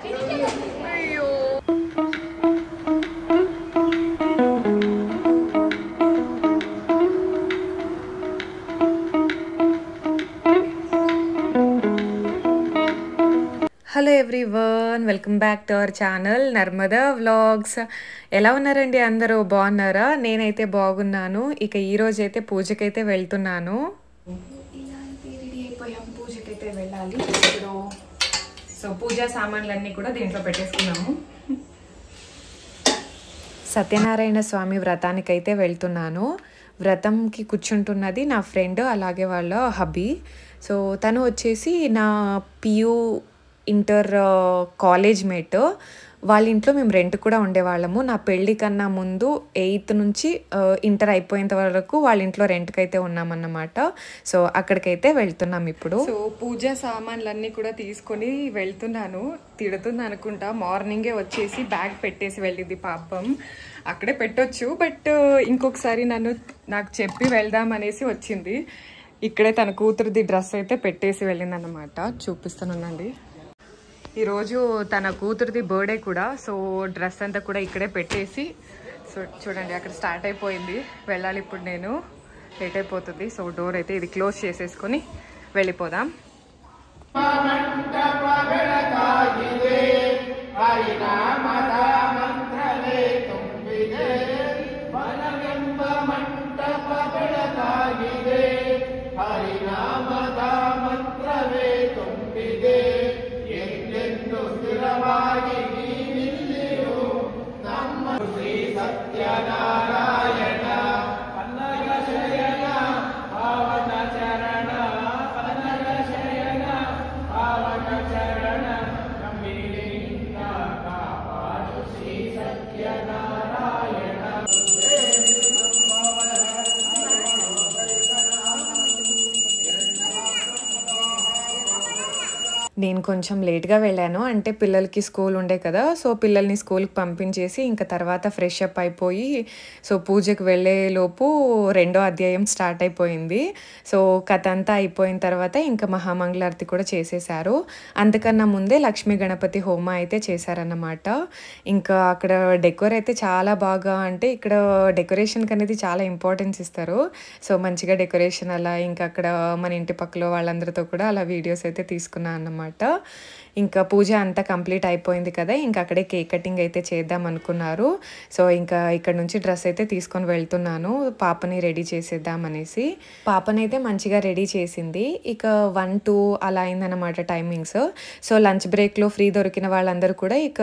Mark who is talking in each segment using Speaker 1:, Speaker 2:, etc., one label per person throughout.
Speaker 1: అయ్యో hello everyone, welcome back to our channel Narmada vlogs. ఎలా ఉన్నారండి? అందరూ బాగున్నారా? నేనైతే బాగున్నాను. ఇక ఈరోజు అయితే పూజకైతే వెళ్తున్నాను. ఇలా అయితే రెడీ అయిపోయాం, పూజకైతే వెళ్ళాలి ఇప్పుడు. సో పూజా సామాన్లన్నీ కూడా దీంట్లో పెట్టేసుకున్నాము. సత్యనారాయణ స్వామి వ్రతానికైతే వెళ్తున్నాను. వ్రతంకి కూర్చుంటున్నది నా ఫ్రెండ్, అలాగే వాళ్ళ హబ్బీ. సో తను వచ్చేసి నా పియూ ఇంటర్ కాలేజ్ మేట్. వాళ్ళ ఇంట్లో మేము రెంట్ కూడా ఉండేవాళ్ళము. నా పెళ్ళి కన్నా ముందు 8th నుంచి ఇంటర్ అయిపోయేంత వరకు వాళ్ళ ఇంట్లో రెంట్కి అయితే ఉన్నామన్నమాట. సో అక్కడికైతే వెళ్తున్నాం ఇప్పుడు. సో పూజా సామాన్లన్నీ కూడా తీసుకొని వెళ్తున్నాను. తిడుతుంది అనుకుంటా, మార్నింగే వచ్చేసి బ్యాగ్ పెట్టేసి వెళ్ళింది పాపం. అక్కడే పెట్టొచ్చు, బట్ ఇంకొకసారి నాకు చెప్పి వెళ్దాం అనేసి వచ్చింది. ఇక్కడే తన కూతురుది డ్రెస్ అయితే పెట్టేసి వెళ్ళింది అన్నమాట. చూపిస్తానుండండి. ఈరోజు తన కూతురిది బర్త్డే కూడా. సో డ్రెస్ అంతా కూడా ఇక్కడే పెట్టేసి, సో చూడండి అక్కడ స్టార్ట్ అయిపోయింది. వెళ్ళాలి ఇప్పుడు నేను, లేట్ అయిపోతుంది. సో డోర్ అయితే ఇది క్లోజ్ చేసేసుకొని వెళ్ళిపోదాం. నేను కొంచెం లేట్గా వెళ్ళాను, అంటే పిల్లలకి స్కూల్ ఉండే కదా. సో పిల్లల్ని స్కూల్కి పంపించేసి ఇంకా తర్వాత ఫ్రెష్ అప్ అయిపోయి, సో పూజకు వెళ్ళే లోపు 2వ అధ్యాయం స్టార్ట్ అయిపోయింది. సో కథ అంతా అయిపోయిన తర్వాత ఇంకా మహామంగళారతి కూడా చేసేసారు. అంతకన్నా ముందే లక్ష్మీ గణపతి హోమ అయితే చేశారన్నమాట. ఇంకా అక్కడ డెకోర్ అయితే చాలా బాగా, అంటే ఇక్కడ డెకరేషన్కి అనేది చాలా ఇంపార్టెన్స్ ఇస్తారు. సో మంచిగా డెకరేషన్ అలా, ఇంకా అక్కడ మన ఇంటి పక్కలో వాళ్ళందరితో కూడా అలా వీడియోస్ అయితే తీసుకున్నాను అన్నమాట. ఇంకా పూజ అంతా కంప్లీట్ అయిపోయింది కదా, ఇంకా అక్కడే కేక్ కటింగ్ అయితే చేద్దాం అనుకున్నారు. సో ఇంకా ఇక్కడ నుంచి డ్రెస్ అయితే తీసుకొని వెళ్తున్నాను, పాపని రెడీ చేసేద్దాం అనేసి. పాపనైతే మంచిగా రెడీ చేసింది. ఇక 1-2 అలా అయిందన్నమాట టైమింగ్స్. సో లంచ్ బ్రేక్లో ఫ్రీ దొరికిన వాళ్ళందరూ కూడా ఇక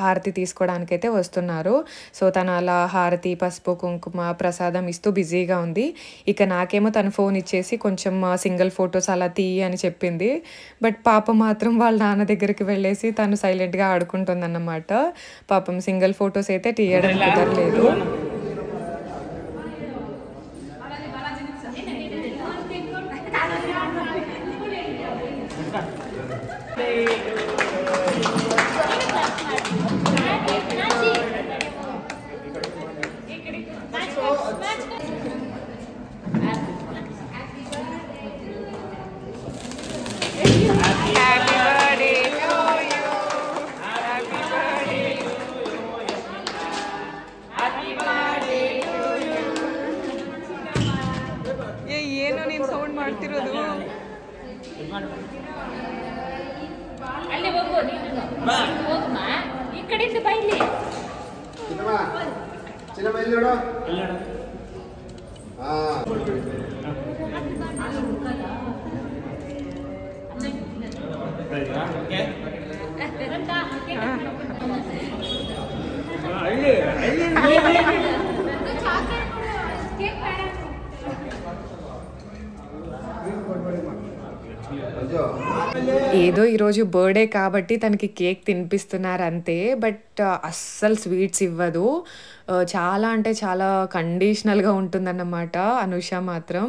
Speaker 1: హారతి తీసుకోవడానికైతే వస్తున్నారు. సో తను అలా హారతి, పసుపు, కుంకుమ, ప్రసాదం ఇస్తూ బిజీగా ఉంది. ఇక నాకేమో తను ఫోన్ ఇచ్చేసి కొంచెం సింగిల్ ఫొటోస్ అలా తీయి అని చెప్పింది. బట్ పాప మాత్రం వాళ్ళ నాన్న దగ్గరికి వెళ్ళేసి తను సైలెంట్గా ఆడుకుంటుందన్నమాట. పాపం సింగిల్ ఫొటోస్ అయితే తీయడం కుదరలేదు. ಏನು ನೀನು ಸೌಂಡ್ ಮಾಡ್ತಿರೋದು?
Speaker 2: ಅಲ್ಲಿ ಹೋಗು, ಹೋಗಮ್ಮ ಈ ಕಡೆಯಿಂದ ಬೈಲಿ.
Speaker 1: ఏదో ఈరోజు బర్త్డే కాబట్టి తనకి కేక్ తినిపిస్తున్నారు అంతే, బట్ అస్సలు స్వీట్స్ ఇవ్వదు. చాలా అంటే చాలా కండిషనల్గా ఉంటుందన్నమాట అనుష మాత్రం.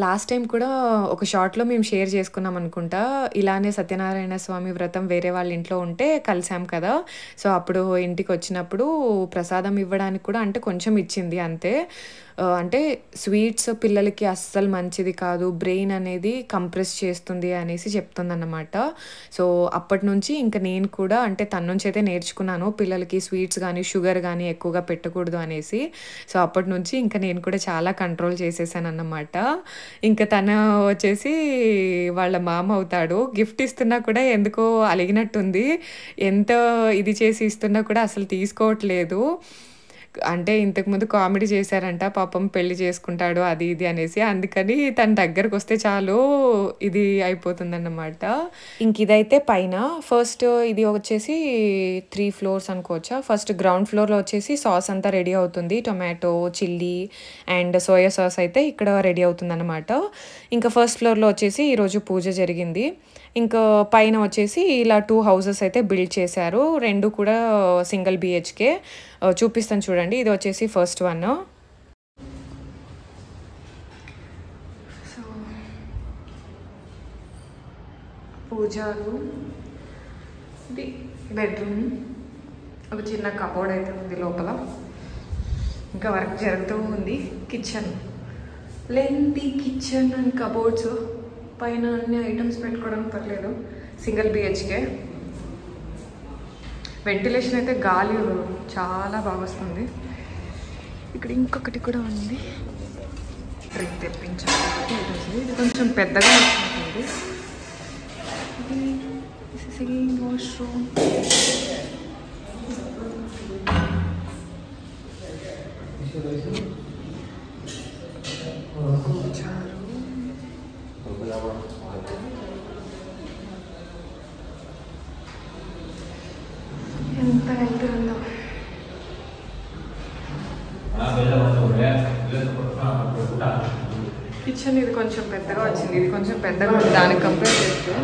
Speaker 1: లాస్ట్ టైం కూడా ఒక షార్ట్‌లో మేము షేర్ చేసుకున్నాం అనుకుంటా. ఇలానే సత్యనారాయణ స్వామి వ్రతం వేరే వాళ్ళ ఇంట్లో ఉంటే కలిసాం కదా! సో, అప్పుడు ఇంటికొచ్చినప్పుడు ప్రసాదం ఇవ్వడానికి కూడా అంటే కొంచెం ఇచ్చింది అంతే. అంటే స్వీట్స్ పిల్లలకి అస్సలు మంచిది కాదు. బ్రెయిన్ అనేది కంప్రెస్ చేస్తుంది అనేసి చెప్తుందన్నమాట. సో, అప్పటినుంచి ఇంక నేను కూడా అంటే తన నుంచయితే నేర్చుకున్నాను. పిల్లలకి స్వీట్స్ గానీ, షుగర్ గానీ ఎక్కువగా పెట్టకూడదు అనేసి. సో, అప్పటినుంచి ఇంక నేను కూడా చాలా కంట్రోల్ చేసేసానన్నమాట. ఇంక తను వచ్చేసి వాళ్ళ మామ అవుతాడు. గిఫ్ట్ ఇస్తున్నా కూడా ఎందుకో అలిగినట్టుంది. ఎంత ఇది చేసి ఇస్తున్నా కూడా అసలు తీసుకోవట్లేదు. అంటే ఇంతకుముందు కామెడీ చేశారంట. పాపం పెళ్లి చేసుకుంటాడు అది ఇది అనేసి. అందుకని తన దగ్గరకొస్తే చాలు ఇది అయిపోతుందన్నమాట. ఇంకిదైతే పైన. ఫస్ట్ ఇది వచ్చేసి 3 ఫ్లోర్స్ అనుకోవచ్చా. ఫస్ట్ గ్రౌండ్ ఫ్లోర్‌లో వచ్చేసి సాస్ అంతా రెడీ అవుతుంది. Tomato, chilli and soya sauce అయితే ఇక్కడ రెడీ అవుతుందన్నమాట. ఇంకా ఫస్ట్ ఫ్లోర్‌లో వచ్చేసి ఈరోజు పూజ జరిగింది. ఇంకా పైన వచ్చేసి ఇలా 2 హౌసెస్ అయితే బిల్డ్ చేశారు. 2 కూడా సింగిల్ బీహెచ్‌కే. చూపిస్తాను చూడండి. ఇది వచ్చేసి ఫస్ట్ వన్. సో, పూజా రూమ్, ఇది బెడ్రూమ్, ఒక చిన్న కబోర్డ్ అయితే ఉంది లోపల. ఇంకా వర్క్ జరుగుతూ ఉంది. Kitchen, lengthy kitchen and cupboards. పైన అన్ని ఐటమ్స్ పెట్టుకోవడానికి పర్లేదు. Single BHK. వెంటిలేషన్ అయితే గాలి చాలా బాగా వస్తుంది. ఇక్కడ ఇంకొకటి కూడా ఉంది. ఫ్రిడ్జ్ తెప్పించాలి. ఇది కొంచెం పెద్దగా వస్తుంది. ఇది వాష్రూమ్. ఎంత వెళ్తుందో. కిచెన్ ఇది కొంచెం పెద్దగా వచ్చింది. ఇది కొంచెం పెద్దగా ఉంది దానికి కంపేర్ చేస్తే.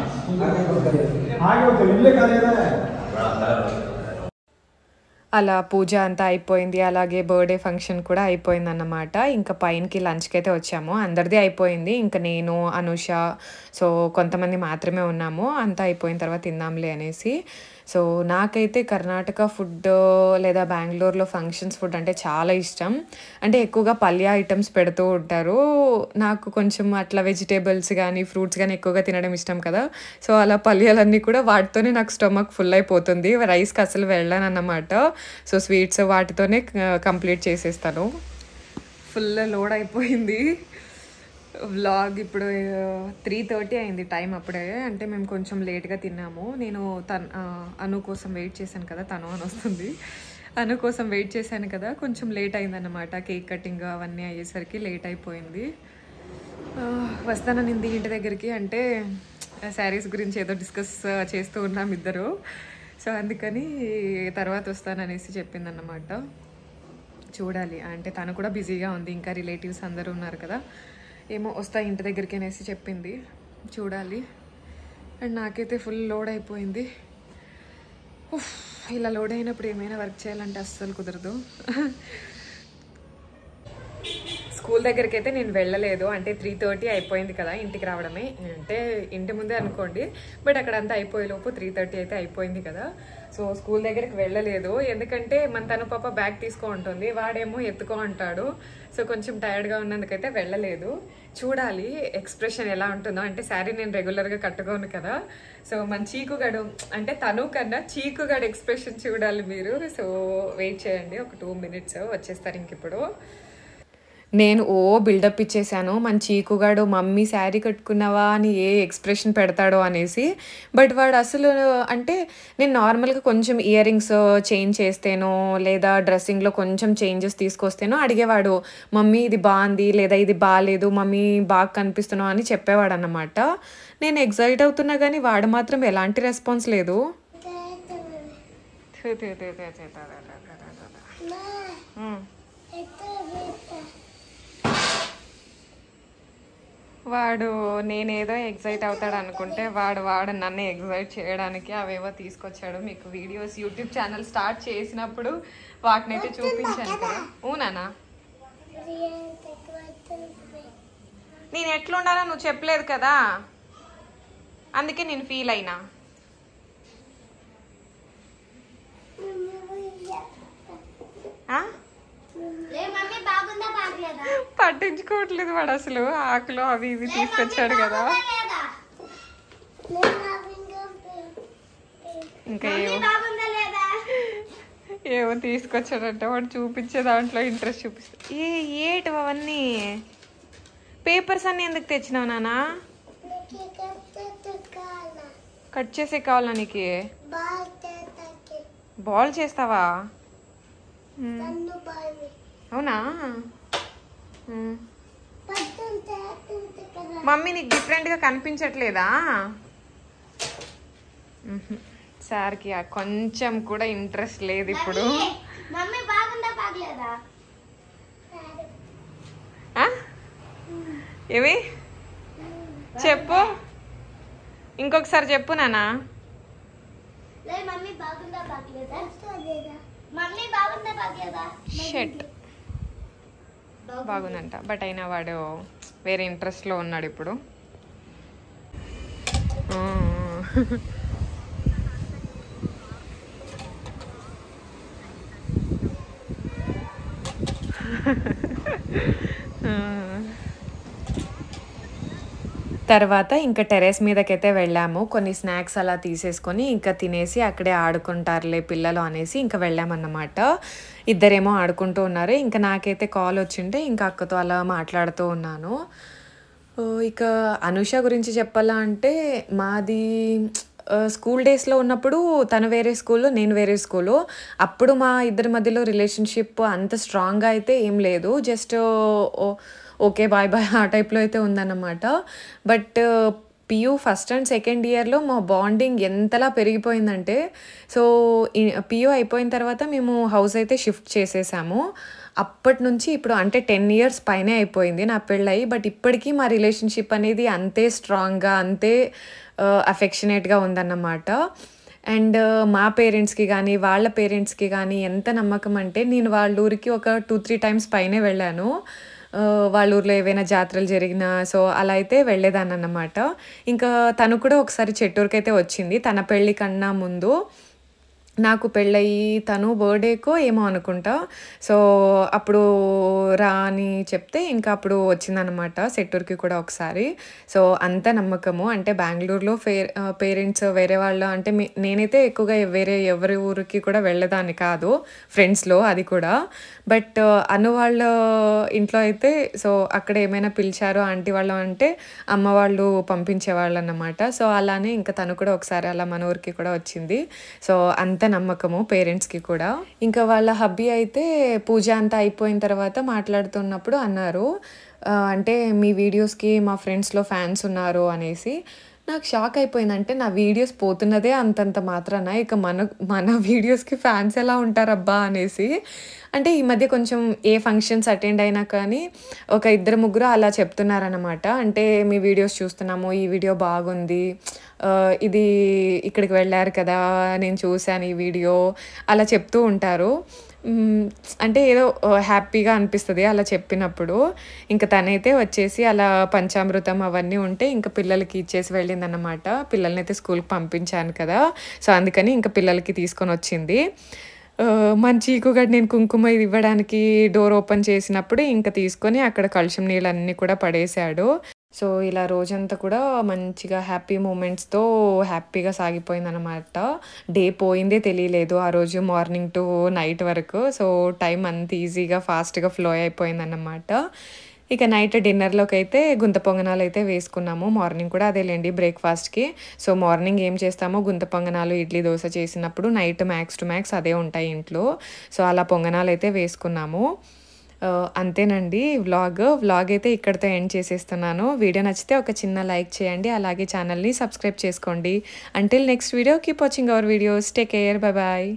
Speaker 1: అలా పూజ అంతా అయిపోయింది. అలాగే బర్త్డే ఫంక్షన్ కూడా అయిపోయిందన్నమాట. ఇంకా పైనకి లంచ్‌కి అయితే వచ్చాము. అందరిది అయిపోయింది. ఇంకా నేను, అనుష, సో కొంతమంది మాత్రమే ఉన్నాము. అంతా అయిపోయిన తర్వాత తిందాంలే అనేసి. సో నాకైతే కర్ణాటక ఫుడ్ లేదా బెంగుళూరులో ఫంక్షన్స్ ఫుడ్ అంటే చాలా ఇష్టం. అంటే ఎక్కువగా పల్య ఐటమ్స్ పెడుతూ ఉంటారు. నాకు కొంచెం అట్లా వెజిటేబుల్స్ కానీ, ఫ్రూట్స్ కానీ ఎక్కువగా తినడం ఇష్టం కదా! సో అలా పల్యాలన్నీ కూడా వాటితోనే నాకు స్టమక్ ఫుల్ అయిపోతుంది. రైస్‌కి అసలు వెళ్ళనన్నమాట. సో స్వీట్స్ వాటితోనే కంప్లీట్ చేసేస్తాను. ఫుల్ లోడ్ అయిపోయింది. వ్లాగ్ ఇప్పుడు 3:30 అయింది టైం అప్పుడే. అంటే మేము కొంచెం లేట్గా తిన్నాము. నేను అను కోసం వెయిట్ చేశాను కదా, తను అని వస్తుంది. అను కోసం వెయిట్ చేశాను కదా, కొంచెం లేట్ అయిందన్నమాట. కేక్ కటింగ్ అవన్నీ అయ్యేసరికి లేట్ అయిపోయింది. వస్తాననింది ఇంటి దగ్గరికి. అంటే శారీస్ గురించి ఏదో డిస్కస్ చేస్తూ ఉన్నాం ఇద్దరు. సో అందుకని తర్వాత వస్తాననేసి చెప్పిందన్నమాట. చూడాలి. అంటే తను కూడా బిజీగా ఉంది. ఇంకా రిలేటివ్స్ అందరూ ఉన్నారు కదా, ఏమో వస్తా ఇంటి దగ్గరికి అనేసి చెప్పింది. చూడాలి. అండ్ నాకైతే ఫుల్ లోడ్ అయిపోయింది. ఇలా లోడ్ అయినప్పుడు ఏమైనా వర్క్ చేయాలంటే అస్సలు కుదరదు. స్కూల్ దగ్గరికి అయితే నేను వెళ్ళలేదు. అంటే 3:30 అయిపోయింది కదా ఇంటికి రావడమే. అంటే ఇంటి ముందే అనుకోండి, బట్ అక్కడ అంతా అయిపోయేలోపు 3:30 అయితే అయిపోయింది కదా. సో స్కూల్ దగ్గరికి వెళ్ళలేదు. ఎందుకంటే మన తను పాప బ్యాగ్ తీసుకో ఉంటుంది, వాడేమో ఎత్తుకో అంటాడు. సో కొంచెం టైర్డ్గా ఉన్నందుకైతే వెళ్ళలేదు. చూడాలి ఎక్స్ప్రెషన్ ఎలా ఉంటుందో. అంటే శారీ నేను రెగ్యులర్గా కట్టుకోను కదా. సో మన చీకుగాడు అంటే తను కన్నా చీకుగాడు ఎక్స్ప్రెషన్ చూడాలి మీరు. సో వెయిట్ చేయండి, ఒక 2 minutes వచ్చేస్తారు ఇంక ఇప్పుడు. నేను బిల్డప్ ఇచ్చేసాను. మన చీకుగాడు మమ్మీ శారీ కట్టుకున్నావా అని ఏ ఎక్స్ప్రెషన్ పెడతాడో అనేసి. బట్ వాడు అసలు అంటే నేను నార్మల్గా కొంచెం ఇయర్ రింగ్స్ చేంజ్ చేస్తేనో లేదా డ్రెస్సింగ్లో కొంచెం చేంజెస్ తీసుకొస్తేనో అడిగేవాడు, మమ్మీ ఇది బాగుంది లేదా ఇది బాగాలేదు, మమ్మీ బాగా కనిపిస్తున్నావు అని చెప్పేవాడు అన్నమాట. నేను ఎగ్జైట్ అవుతున్నా కానీ వాడు మాత్రం ఎలాంటి రెస్పాన్స్ లేదు. వాడు నేనేదో ఎగ్జైట్ అవుతాడు అనుకుంటే వాడు నన్ను ఎగ్జైట్ చేయడానికి అవేవో తీసుకొచ్చాడు. మీకు వీడియోస్ యూట్యూబ్ ఛానల్ స్టార్ట్ చేసినప్పుడు వాటినైతే చూపించాను కదా. ఊనానా నేను ఎట్లుండాలో నువ్వు చెప్పలేదు కదా, అందుకే నేను ఫీల్ అయినా. పట్టించుకోవట్లేదు వాడు అసలు. ఆకులు అవి ఇవి తీసుకొచ్చాడు కదా. ఇంకా ఏవో తీసుకొచ్చాడంటే వాడు చూపించే దాంట్లో ఇంట్రెస్ట్ చూపిస్తా. ఏటి అవన్నీ పేపర్స్ అన్ని ఎందుకు తెచ్చినావు నానా? కట్ చేసే కావాలా నీకు? బాల్ చేస్తావా? అవునా? మమ్మీ నీకు డిఫరెంట్గా కనిపించట్లేదా? సార్కి కొంచెం కూడా ఇంట్రెస్ట్ లేదు ఇప్పుడు. ఏమి చెప్పు, ఇంకొకసారి చెప్పు నానా. షర్ట్ బాగుందంట, బట్ అయినా వాడు వేరే ఇంట్రెస్ట్లో ఉన్నాడు ఇప్పుడు. తర్వాత ఇంకా టెర్రస్ మీదకైతే వెళ్ళాము. కొన్ని స్నాక్స్ అలా తీసేసుకొని ఇంకా తినేసి అక్కడే ఆడుకుంటారులే పిల్లలు అనేసి ఇంకా వెళ్ళామన్నమాట. ఇద్దరేమో ఆడుకుంటూ ఉన్నారు. ఇంకా నాకైతే కాల్ వచ్చింటే ఇంకా అక్కతో అలా మాట్లాడుతూ ఉన్నాను. ఇక అనుష గురించి చెప్పాలా అంటే, మాది స్కూల్ డేస్లో ఉన్నప్పుడు తను వేరే స్కూలు, నేను వేరే స్కూలు. అప్పుడు మా ఇద్దరి మధ్యలో రిలేషన్షిప్ అంత స్ట్రాంగ్గా అయితే ఏం లేదు, జస్ట్ ఓకే బాయ్ బాయ్ ఆ టైప్లో అయితే ఉందన్నమాట. But PU first and second ఇయర్లో మా బాండింగ్ ఎంతలా పెరిగిపోయిందంటే, సో పియూ అయిపోయిన తర్వాత మేము హౌస్ అయితే షిఫ్ట్ చేసేసాము. అప్పటి నుంచి ఇప్పుడు అంటే 10 years పైనే అయిపోయింది నా పెళ్ళయి. బట్ ఇప్పటికీ మా రిలేషన్షిప్ అనేది అంతే స్ట్రాంగ్గా, అంతే అఫెక్షనేట్గా ఉందన్నమాట. అండ్ మా పేరెంట్స్కి కానీ వాళ్ళ పేరెంట్స్కి కానీ ఎంత నమ్మకం అంటే, నేను వాళ్ళ ఊరికి ఒక 2-3 times పైనే వెళ్ళాను. వాళ్ళ ఊర్లో ఏవైనా జాతరలు జరిగినా సో అలా అయితే వెళ్ళేదాన్ని అన్నమాట. ఇంకా తను కూడా ఒకసారి చెట్టూరుకి అయితే వచ్చింది తన పెళ్ళి కన్నా ముందు. నాకు పెళ్ళయి తను బర్త్డేకో ఏమో అనుకుంటా. సో అప్పుడు రా అని చెప్తే ఇంకా అప్పుడు వచ్చిందనమాట సెట్టూరుకి కూడా ఒకసారి. సో అంత నమ్మకము. అంటే బెంగళూరులో పేరెంట్స్ వేరే వాళ్ళు అంటే నేనైతే ఎక్కువగా వేరే ఎవరి ఊరికి కూడా వెళ్ళేదాన్ని కాదు ఫ్రెండ్స్లో, అది కూడా. బట్ అను వాళ్ళ ఇంట్లో అయితే సో అక్కడ ఏమైనా పిలిచారు ఆంటీ వాళ్ళు అంటే అమ్మ వాళ్ళు పంపించేవాళ్ళు అన్నమాట. సో అలానే ఇంకా తను కూడా ఒకసారి అలా మన ఊరికి కూడా వచ్చింది. సో అంత నమ్మకము పేరెంట్స్కి కూడా. ఇంకా వాళ్ళ హబ్బీ అయితే పూజ అంతా అయిపోయిన తర్వాత మాట్లాడుతున్నప్పుడు అన్నారు, అంటే మీ వీడియోస్కి మా ఫ్రెండ్స్లో ఫ్యాన్స్ ఉన్నారు అనేసి. నాకు షాక్ అయిపోయింది. అంటే నా వీడియోస్ పోతున్నదే అంతంత మాత్రాన ఇక మన వీడియోస్కి ఫ్యాన్స్ ఎలా ఉంటారబ్బా అనేసి. అంటే ఈ మధ్య కొంచెం ఏ ఫంక్షన్స్ అటెండ్ అయినా కానీ ఒక 2-3 అలా చెప్తున్నారనమాట. అంటే మీ వీడియోస్ చూస్తున్నాము, ఈ వీడియో బాగుంది, ఇది ఇక్కడికి వెళ్ళారు కదా నేను చూశాను ఈ వీడియో, అలా చెప్తూ ఉంటారు. అంటే ఏదో హ్యాపీగా అనిపిస్తుంది అలా చెప్పినప్పుడు. ఇంకా తనైతే వచ్చేసి అలా పంచామృతం అవన్నీ ఉంటే ఇంకా పిల్లలకి ఇచ్చేసి వెళ్ళిందన్నమాట. పిల్లల్ని అయితే స్కూల్కి పంపించాను కదా, సో అందుకని ఇంకా పిల్లలకి తీసుకొని వచ్చింది. మంచి చీకుగడ్డ నేను కుంకుమ ఇది ఇవ్వడానికి డోర్ ఓపెన్ చేసినప్పుడు ఇంకా తీసుకొని అక్కడ కలుషం నీళ్ళన్నీ కూడా పడేశాడు. సో ఇలా రోజంతా కూడా మంచిగా హ్యాపీ మూమెంట్స్తో హ్యాపీగా సాగిపోయిందనమాట. డే పోయిందే తెలియలేదు ఆ రోజు మార్నింగ్ టు నైట్ వరకు. సో టైం అంత ఈజీగా ఫాస్ట్గా ఫ్లో అయిపోయిందన్నమాట. ఇక నైట్ డిన్నర్లోకి అయితే గుంత పొంగనాలు అయితే వేసుకున్నాము. మార్నింగ్ కూడా అదేలేండి బ్రేక్ఫాస్ట్కి. సో మార్నింగ్ ఏం చేస్తామో గుంత పొంగనాలు ఇడ్లీ దోశ చేసినప్పుడు నైట్ మ్యాక్స్ టు మ్యాక్స్ అదే ఉంటాయి ఇంట్లో. సో అలా పొంగనాలు అయితే వేసుకున్నాము. అంతేనండి వ్లాగ్ అయితే ఇక్కడితో ఎండ్ చేసేస్తున్నాను. వీడియో నచ్చితే ఒక చిన్న లైక్ చేయండి, అలాగే ఛానల్ని సబ్స్క్రైబ్ చేసుకోండి. Until next video keep watching our videos. Take care, bye bye.